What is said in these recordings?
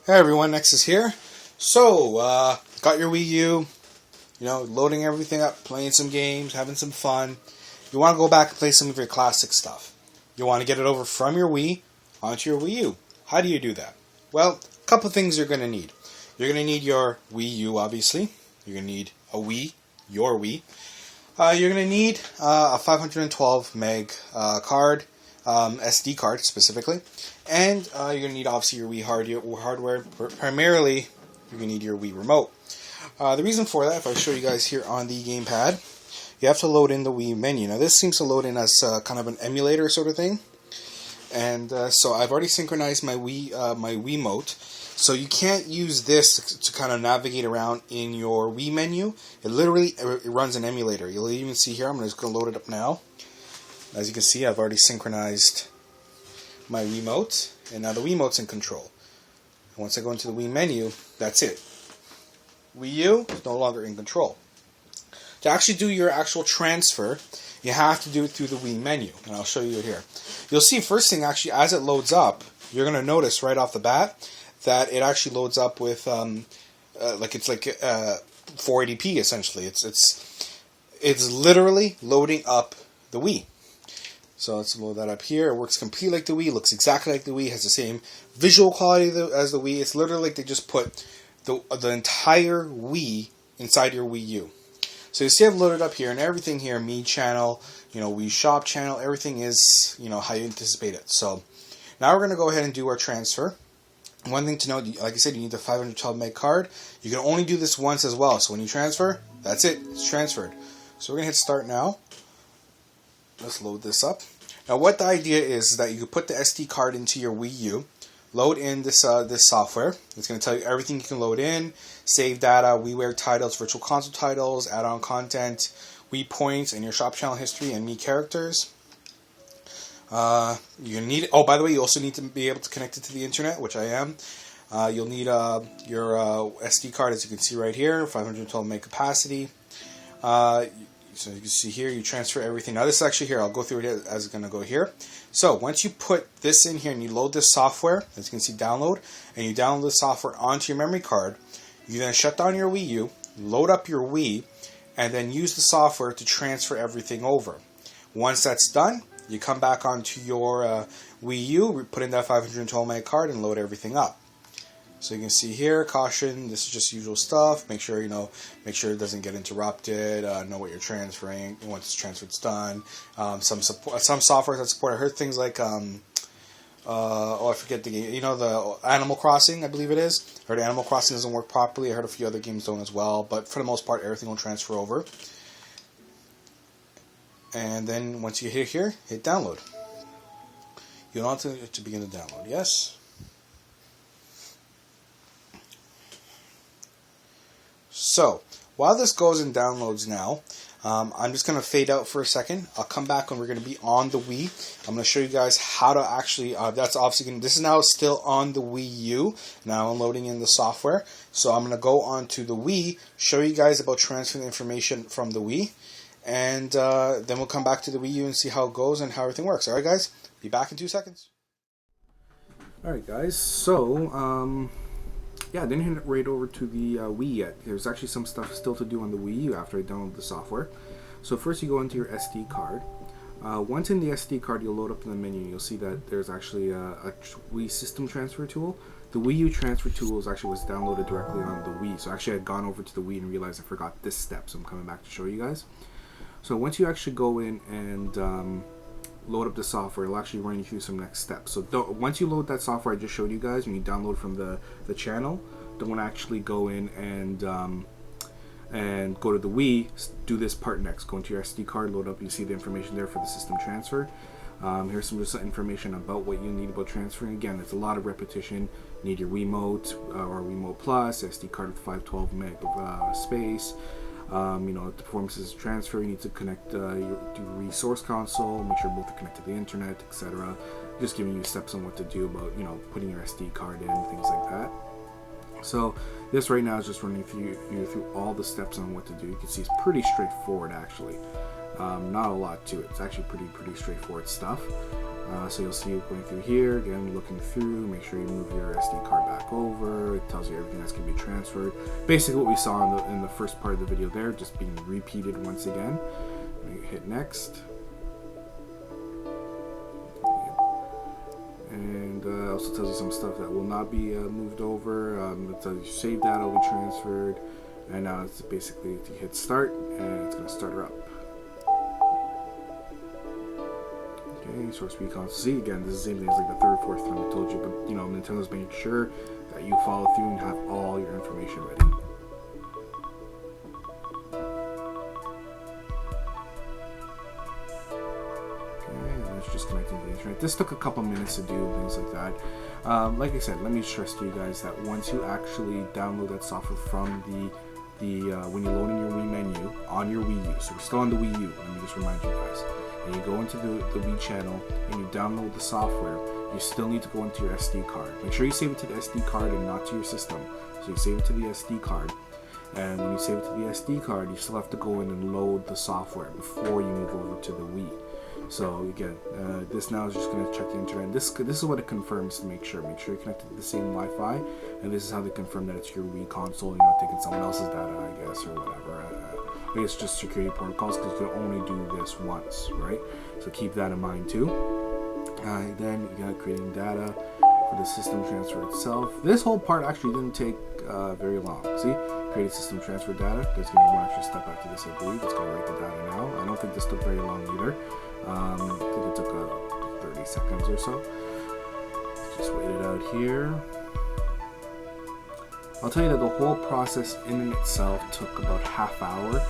Hey everyone, Nexus here. So, got your Wii U, loading everything up, playing some games, having some fun. You want to go back and play some of your classic stuff. You want to get it over from your Wii onto your Wii U. How do you do that? Well, a couple things you're going to need. You're going to need your Wii U, obviously. You're going to need a Wii, your Wii. You're going to need a 512 meg card, SD card specifically. And you're going to need, obviously, your Wii hardware. Primarily, you're going to need your Wii remote. The reason for that, if I show you guys here on the gamepad, you have to load in the Wii menu. Now, this seems to load in as kind of an emulator sort of thing. And so I've already synchronized my Wiimote. So you can't use this to kind of navigate around in your Wii menu. It runs an emulator. You'll even see here, I'm just going to load it up now. As you can see, I've already synchronized my Wiimote, and now the Wiimote's in control. And once I go into the Wii menu, that's it. Wii U is no longer in control. To actually do your actual transfer, you have to do it through the Wii menu, and I'll show you it here. You'll see first thing, actually, as it loads up, you're going to notice right off the bat that it actually loads up with it's 480p essentially. It's literally loading up the Wii. So let's load that up here. It works completely like the Wii, looks exactly like the Wii, has the same visual quality as the Wii. It's literally like they just put the entire Wii inside your Wii U. So you see I've loaded up here, and everything here, Me channel, Wii Shop channel, everything is, how you anticipate it. So now we're going to go ahead and do our transfer. One thing to note, like I said, you need the 512 meg card. You can only do this once as well. So when you transfer, that's it. It's transferred. So we're going to hit start now. Let's load this up. Now what the idea is that you can put the SD card into your Wii U, load in this software. It's going to tell you everything you can load in, save data, WiiWare titles, virtual console titles, add-on content, Wii points, and your shop channel history, and Mii characters. You need. Oh, by the way, you also need to be able to connect it to the internet, which I am. You'll need your SD card, as you can see right here, 512 meg capacity. So you can see here, you transfer everything. Now this is actually here, I'll go through it as it's going to go here. So once you put this in here and you load this software, as you can see download, and you download the software onto your memory card, you then shut down your Wii U, load up your Wii, and then use the software to transfer everything over. Once that's done, you come back onto your Wii U, put in that 512 meg card, and load everything up. So you can see here, caution, this is just usual stuff. Make sure, make sure it doesn't get interrupted. Know what you're transferring. Once the transfer's done. Some software that support, I heard things like, I forget the game. The Animal Crossing, I believe it is. I heard Animal Crossing doesn't work properly. I heard a few other games don't as well. But for the most part, everything will transfer over. And then once you hit here, hit download. You want it to begin to download. Yes. So, while this goes and downloads now, I'm just going to fade out for a second. I'll come back when we're going to be on the Wii. I'm going to show you guys how to actually, that's obviously, this is now still on the Wii U. Now I'm loading in the software. So I'm going to go on to the Wii, show you guys about transferring information from the Wii. And then we'll come back to the Wii U and see how it goes and how everything works. Alright guys, be back in 2 seconds. Alright guys, so, yeah, I didn't hit it right over to the Wii yet. There's actually some stuff still to do on the Wii U after I download the software. So first you go into your SD card. Once in the SD card, you'll load up in the menu. You'll see that there's actually a Wii System Transfer Tool. The Wii U Transfer Tool was downloaded directly on the Wii. So actually I had gone over to the Wii and realized I forgot this step. So I'm coming back to show you guys. So once you actually go in and load up the software, it'll actually run you through some next steps. So once you load that software I just showed you guys, when you download from the channel, don't actually go in and go to the Wii. Do this part next. Go into your SD card, load up. You see the information there for the system transfer. Here's some information about what you need about transferring. Again, it's a lot of repetition. You need your Wiimote or Wiimote Plus, SD card with 512 meg of space. The performance is transfer. You need to connect your resource console, make sure both are connected to the internet, etc. Just giving you steps on what to do about, putting your SD card in, things like that. So this right now is just running you through all the steps on what to do. You can see it's pretty straightforward actually. Not a lot to it. It's actually pretty straightforward stuff. So you'll see it going through here, again looking through, make sure you move your SD card back over, It tells you everything that's going to be transferred. Basically what we saw in the first part of the video there, just being repeated once again. Hit next. And also tells you some stuff that will not be moved over. It tells you save data will be transferred. And now it's basically you hit start and it's going to start her up. Okay, source B console. See, again, this is the same thing as like the third, fourth time I told you, but you know, Nintendo's making sure that you follow through and have all your information ready. Okay, and it's just connecting to the internet. This took a couple minutes to do and things like that. Like I said, let me stress to you guys that once you actually download that software from when you load in your Wii menu on your Wii U, so we're still on the Wii U, let me just remind you guys, and you go into the Wii channel and you download the software, you still need to go into your SD card. Make sure you save it to the SD card and not to your system. So you save it to the SD card, and when you save it to the SD card, you still have to go in and load the software before you move over to the Wii. So again, this now is just going to check the internet. This is what it confirms to make sure you're connected to the same Wi-Fi, and this is how they confirm that it's your Wii console. You're not taking someone else's data, I guess, or whatever. I guess just security protocols, because you can only do this once, right? So keep that in mind too. Then you got creating data for the system transfer itself. This whole part actually didn't take very long. See, create system transfer data. There's going to be one extra step after this, I believe. It's going to write the data now. I don't think this took very long either. I think it took 30 seconds or so. Just wait it out here. I'll tell you that the whole process in and itself took about half hour.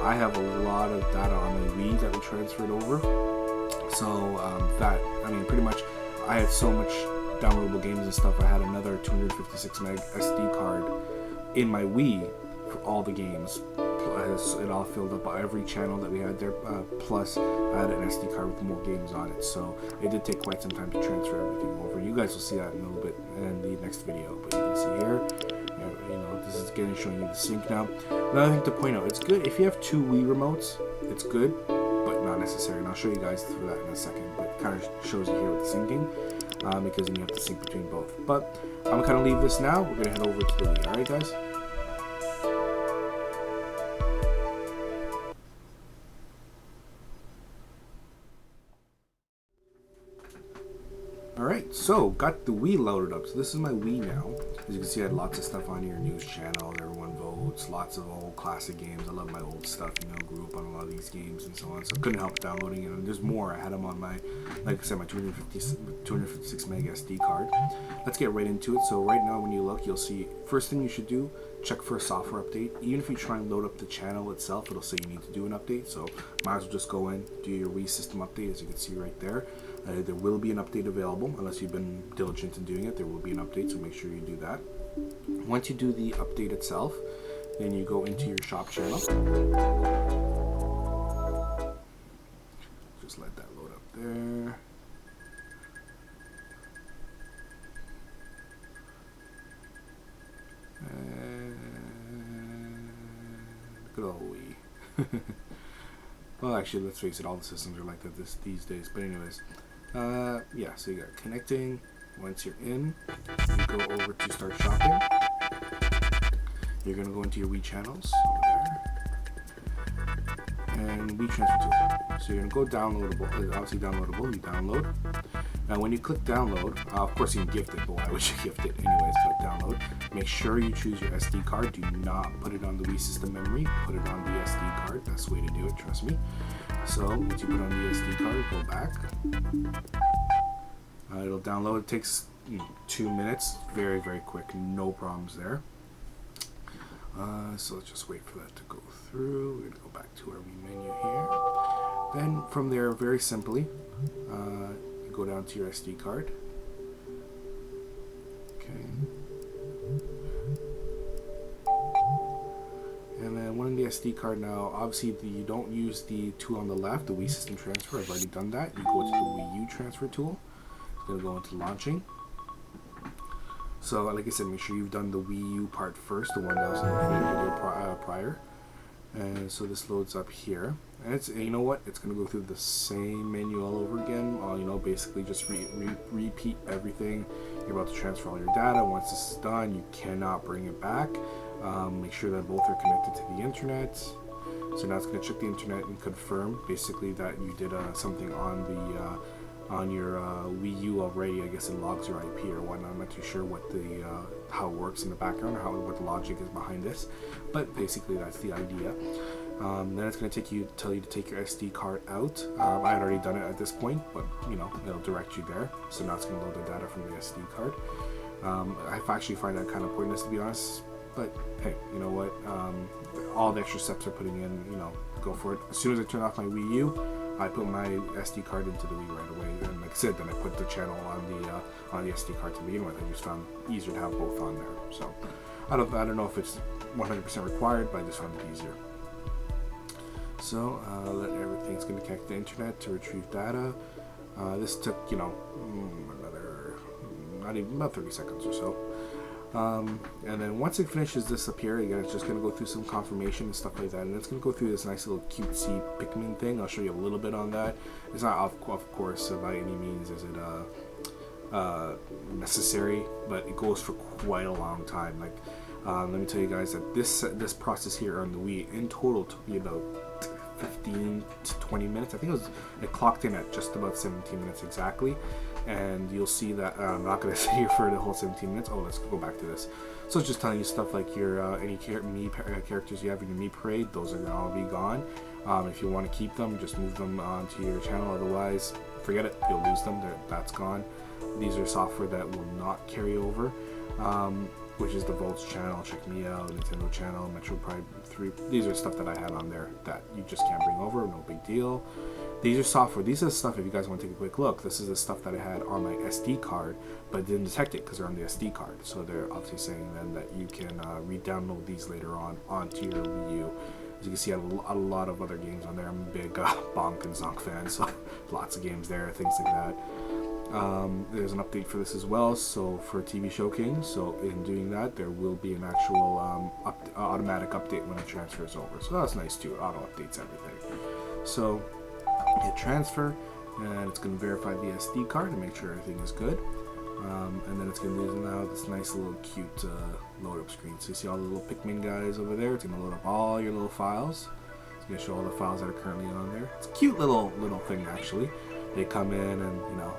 I have a lot of data on the Wii that we transferred over. So pretty much I had so much downloadable games and stuff. I had another 256 meg SD card in my Wii for all the games. It all filled up every channel that we had there, plus I had an SD card with more games on it, so it did take quite some time to transfer everything over. You guys will see that in a little bit in the next video, but you can see here, you know, this is getting showing you the sync now. Another thing to point out, it's good if you have two Wii remotes, it's good, but not necessary, and I'll show you guys for that in a second, but it kind of shows you here with the syncing, because then you have to sync between both. But I'm going to kind of leave this now. We're going to head over to the Wii, alright guys? Alright, so got the Wii loaded up. So this is my Wii now. As you can see, I had lots of stuff on here. News channel, everyone votes, lots of old classic games. I love my old stuff, you know, grew up on a lot of these games and so on. So I couldn't help downloading it. And there's more. I had them on my, like I said, my 256 meg SD card. Let's get right into it. So right now when you look, you'll see, first thing you should do, check for a software update. Even if you try and load up the channel itself, it'll say you need to do an update. So might as well just go in, do your Wii system update, as you can see right there. There will be an update available, unless you've been diligent in doing it. There will be an update, so make sure you do that. Once you do the update itself, then you go into your shop channel. Just let that load up there. And good old Wii. Well, actually, let's face it, all the systems are like that these days. But anyways, yeah, so you got connecting. Once you're in, you go over to start shopping. You're going to go into your Wii channels over there. And Wii transfer tool. So you're going to go downloadable. Obviously downloadable, you download. Now when you click download, of course you can gift it, but why would you gift it? Anyways, click download. Make sure you choose your SD card. Do not put it on the Wii system memory. Put it on the SD card. That's the way to do it, trust me. So once you put on the SD card, go back. It'll download. It takes 2 minutes. Very, very quick. No problems there. So let's just wait for that to go through. We're going to go back to our Wii menu here. Then from there, very simply, you go down to your SD card. Okay. And then one in the SD card now, obviously you don't use the tool on the left, the Wii System Transfer. I've already done that. You go to the Wii U Transfer tool. It's going to go into launching. So like I said, make sure you've done the Wii U part first, the one that was in the video prior. And so this loads up here. And it's, you know what, it's going to go through the same menu all over again. Basically just repeat everything you're about to transfer all your data. Once this is done, you cannot bring it back. Make sure that both are connected to the internet. So now it's going to check the internet and confirm basically that you did something on your Wii U already. I guess it logs your IP or whatnot. I'm not too sure what the how it works in the background or what the logic is behind this, but basically that's the idea. Then it's going to tell you to take your SD card out. I had already done it at this point, but you know, it'll direct you there. So now it's going to load the data from the SD card. I actually find that kind of pointless, to be honest, but hey, you know what, all the extra steps are putting in, you know, go for it. As soon as I turn off my Wii U, I put my SD card into the Wii right away, and like I said, then I put the channel on the SD card to begin with. I just found it easier to have both on there. So I don't know if it's 100% required, but I just found it easier. So let everything's going to connect to the internet to retrieve data. This took, you know, another, not even about 30 seconds or so. And then once it finishes this up here, again, it's just going to go through some confirmation and stuff like that, and it's going to go through this nice little cutesy Pikmin thing. I'll show you a little bit on that. It's not, of course, by any means is it necessary, but it goes for quite a long time. Like, let me tell you guys that this process here on the Wii in total took me about 15 to 20 minutes. I think it clocked in at just about 17 minutes exactly. And you'll see that I'm not going to sit here for the whole 17 minutes. Oh, let's go back to this. So it's just telling you stuff like your any characters you have in your Mii parade, those are going to all be gone. If you want to keep them, just move them onto your channel. Otherwise, forget it. You'll lose them. That's gone. These are software that will not carry over, which is the Volts channel, Check Me Out, Nintendo channel, Metro Prime 3. These are stuff that I had on there that you just can't bring over. No big deal. These are software. These are the stuff, if you guys want to take a quick look, this is the stuff that I had on my SD card, but didn't detect it because they're on the SD card. So they're obviously saying then that you can re-download these later on onto your Wii U. As you can see, I have a lot of other games on there. I'm a big Bonk and Zonk fan, so lots of games there, things like that. There's an update for this as well, so for TV Show King. So in doing that, there will be an actual automatic update when it transfers over. So that's nice too. It auto updates everything. So hit transfer, and it's going to verify the SD card and make sure everything is good. And then it's going to do now this nice little cute load up screen. So you see all the little Pikmin guys over there. It's going to load up all your little files. It's going to show all the files that are currently on there. It's a cute little thing actually. They come in and, you know,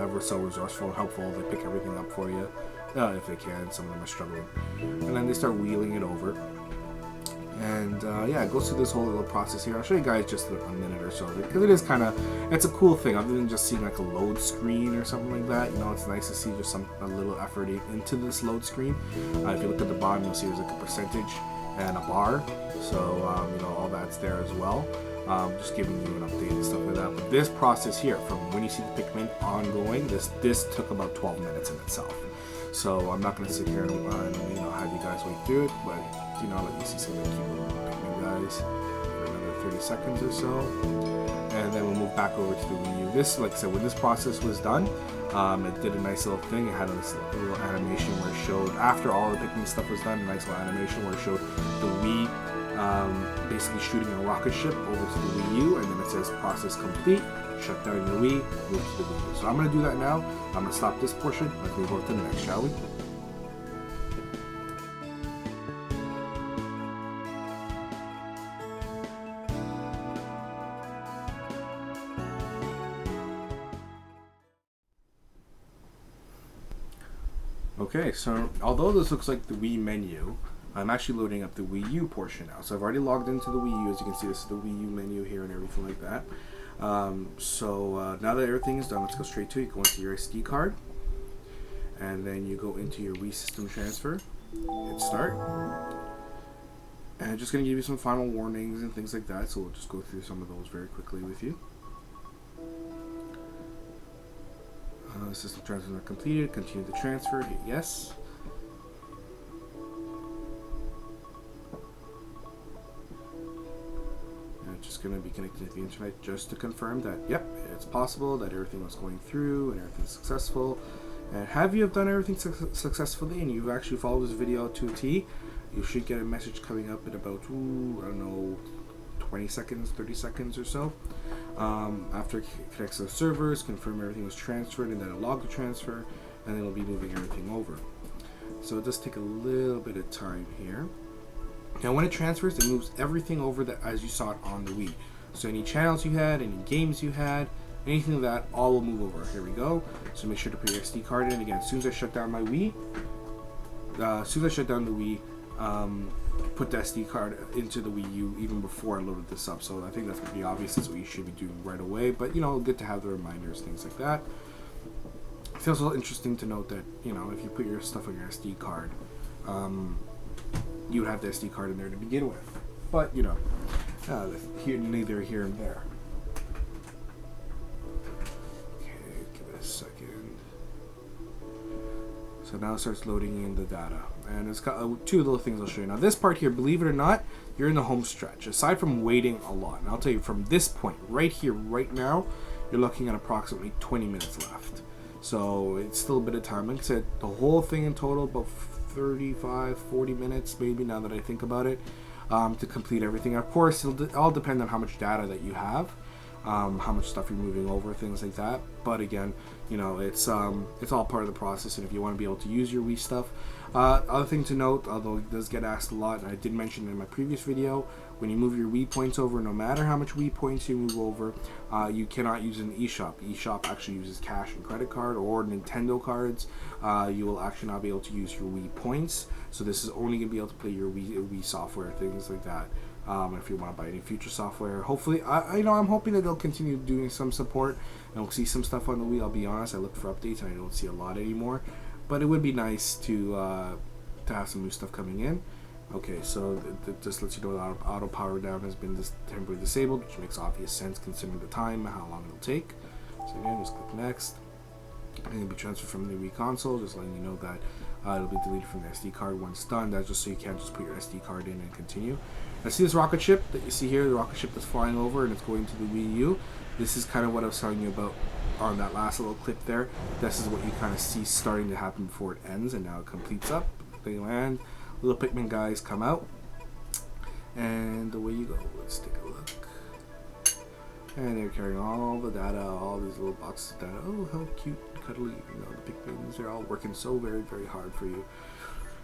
ever so resourceful and helpful. They pick everything up for you if they can. Some of them are struggling, and then they start wheeling it over. And yeah, it goes through this whole little process here. I'll show you guys just a minute or so, because it is kind of, it's a cool thing. Other than just seeing like a load screen or something like that, you know, it's nice to see just a little effort into this load screen. If you look at the bottom, you'll see there's like a percentage and a bar. So you know, all that's there as well. Just giving you an update and stuff like that. But this process here, from when you see the Pikmin ongoing, this took about 12 minutes in itself. So I'm not going to sit here and you know, have you guys wait through it, but you know, let me see some of the cute little Pikmin guys for another 30 seconds or so, and then we'll move back over to the Wii U. This, like I said, when this process was done, it did a nice little thing. It had a nice little animation where it showed, after all the Pikmin stuff was done, a nice little animation where it showed the Wii basically shooting a rocket ship over to the Wii U, and then it says process complete, shut down your Wii, move to the Wii U. So I'm going to do that now. I'm going to stop this portion. Let's move on to the next, shall we? Okay, so although this looks like the Wii menu, I'm actually loading up the Wii U portion now. So I've already logged into the Wii U. As you can see, this is the Wii U menu here and everything like that. So now that everything is done, let's go straight to it. Go into your SD card, and then you go into your Wii System Transfer, hit start, and I'm just going to give you some final warnings and things like that. So we'll just go through some of those very quickly with you. System transfer not completed. Continue the transfer. Hit yes. And it's just going to be connected to the internet just to confirm that, yep, it's possible, that everything was going through and everything's successful. And have you have done everything successfully and you've actually followed this video to a T, you should get a message coming up in about, I don't know, 20 seconds, 30 seconds or so. After it connects to the servers, confirm everything was transferred, and then log the transfer. and it'll be moving everything over. So it does take a little bit of time here. Now when it transfers, it moves everything over that as you saw it on the Wii. So any channels you had, any games you had, anything of that, all will move over. Here we go. So make sure to put your SD card in. Again, as soon as I shut down my Wii, put the SD card into the Wii U even before I loaded this up. So I think that's pretty obvious. That's what you should be doing right away. But you know, good to have the reminders, things like that. It feels a little interesting to note that, you know, if you put your stuff on your SD card, you would have the SD card in there to begin with. But you know, neither here and there. Okay, give it a second. So now it starts loading in the data. And it's got two little things I'll show you. Now this part here, believe it or not, you're in the home stretch. Aside from waiting a lot, and I'll tell you from this point, right here, right now, you're looking at approximately 20 minutes left. So it's still a bit of time. Like I said, the whole thing in total, about 35, 40 minutes maybe, now that I think about it, to complete everything. Of course, it'll all depend on how much data that you have, how much stuff you're moving over, things like that. But again, you know, it's all part of the process, and if you want to be able to use your Wii stuff. Other thing to note, although it does get asked a lot, and I did mention it in my previous video, when you move your Wii points over, no matter how much Wii points you move over, you cannot use an eShop. eShop actually uses cash and credit card or Nintendo cards. You will actually not be able to use your Wii points. So this is only going to be able to play your Wii software, things like that. If you want to buy any future software, hopefully, I'm hoping that they'll continue doing some support, and we'll see some stuff on the Wii. I'll be honest, I look for updates and I don't see a lot anymore, but it would be nice to have some new stuff coming in. Okay, so this lets you know that auto power down has been temporarily disabled, which makes obvious sense considering the time, how long it'll take. So again, just click next, and it'll be transferred from the Wii console, just letting you know that it'll be deleted from the SD card once done. That's just so you can't just put your SD card in and continue. Now see this rocket ship that you see here, the rocket ship that's flying over and it's going to the Wii U. This is kind of what I was telling you about on that last little clip there. This is what you kind of see starting to happen before it ends, and now it completes up. They land, little Pikmin guys come out, and away you go. Let's take a look. And they're carrying all the data, all these little boxes of data. Oh, how cute, cuddly, you know, the Pikmins. They're all working so very, very hard for you.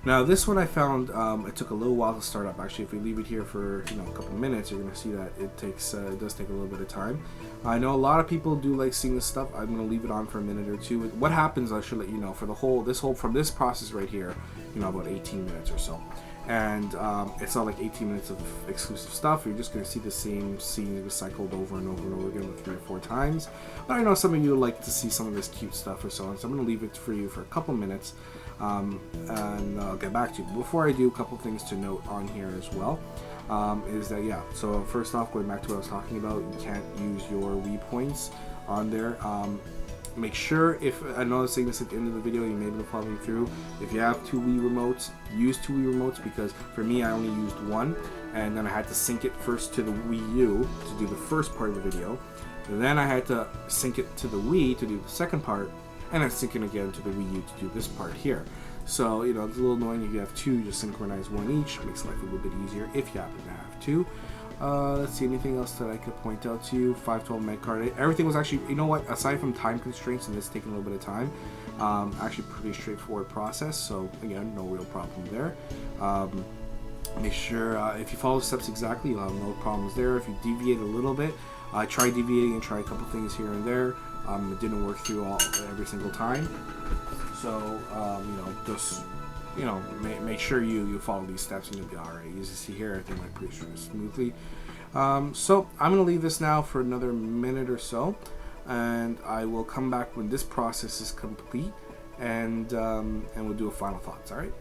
Now this one I found, it took a little while to start up. Actually, if we leave it here for a couple of minutes, you're going to see that it does take a little bit of time. I know a lot of people do like seeing this stuff. I'm going to leave it on for a minute or two. What happens, I should let you know, for from this process right here, about 18 minutes or so. And it's not like 18 minutes of exclusive stuff. You're just going to see the same scene recycled over and over and over again, like 3 or 4 times. But I know some of you like to see some of this cute stuff or so on, so I'm going to leave it for you for a couple minutes, and I'll get back to you. Before I do, a couple things to note on here as well. Is that, yeah, so first off, going back to what I was talking about, you can't use your Wii points on there. Make sure, if I know I was saying this at the end of the video, you may be able to follow me through. If you have 2 Wii remotes, use 2 Wii remotes, because for me, I only used 1, and then I had to sync it first to the Wii U to do the first part of the video. And then I had to sync it to the Wii to do the second part, and then sync it again to the Wii U to do this part here. So, it's a little annoying if you have 2, just synchronize 1 each. It makes life a little bit easier if you happen to have 2. Let's see, anything else that I could point out to you? 512 meg card. Everything was actually, aside from time constraints and this taking a little bit of time, actually pretty straightforward process. So again, no real problem there. Make sure if you follow the steps exactly, you'll have no problems there. If you deviate a little bit, try deviating and try a couple things here and there. It didn't work through every single time. So just make sure you follow these steps and you'll be alright. You see here, everything went pretty smoothly. So I'm going to leave this now for another minute or so, and I will come back when this process is complete, and we'll do a final thoughts, alright?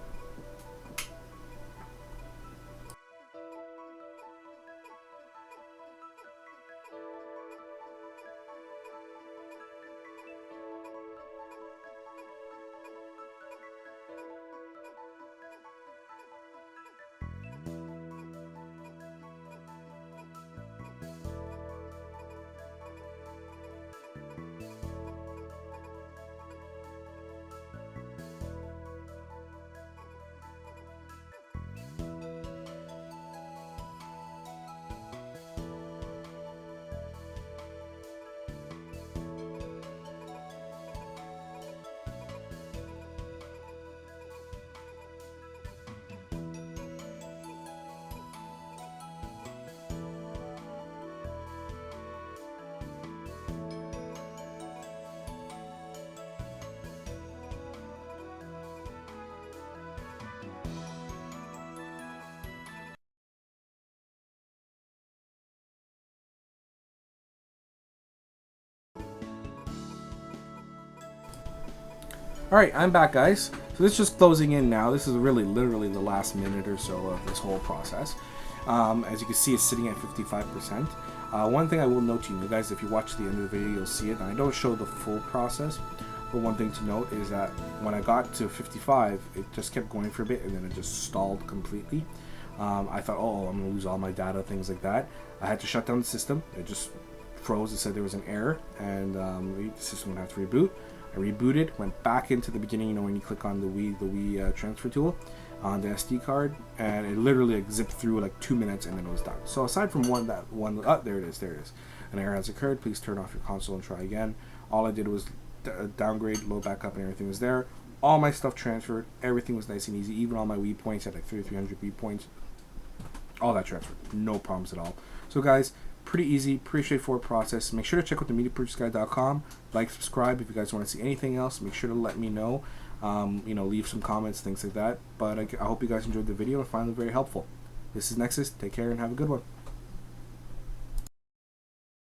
Alright, I'm back, guys. So this is just closing in now. This is really literally the last minute or so of this whole process. As you can see, it's sitting at 55%. One thing I will note to you guys, if you watch the end of the video, you'll see it. And I don't show the full process, but one thing to note is that when I got to 55, it just kept going for a bit, and then it just stalled completely. I thought, oh, I'm going to lose all my data, things like that. I had to shut down the system. It just froze. It said there was an error, and the system would have to reboot. I rebooted, went back into the beginning, you know, when you click on the Wii transfer tool on the SD card, and it literally like, zipped through like 2 minutes, and then it was done. So aside from there it is. An error has occurred. Please turn off your console and try again. All I did was downgrade, load back up, and everything was there. All my stuff transferred. Everything was nice and easy. Even all my Wii points, I had like 3,300 Wii points. All that transferred. No problems at all. So guys, pretty easy, pretty straightforward process. Make sure to check out the MediaPurchaseGuide.com. Like, subscribe if you guys want to see anything else. Make sure to let me know. Leave some comments, things like that. But I hope you guys enjoyed the video and found it very helpful. This is Nexus. Take care and have a good one.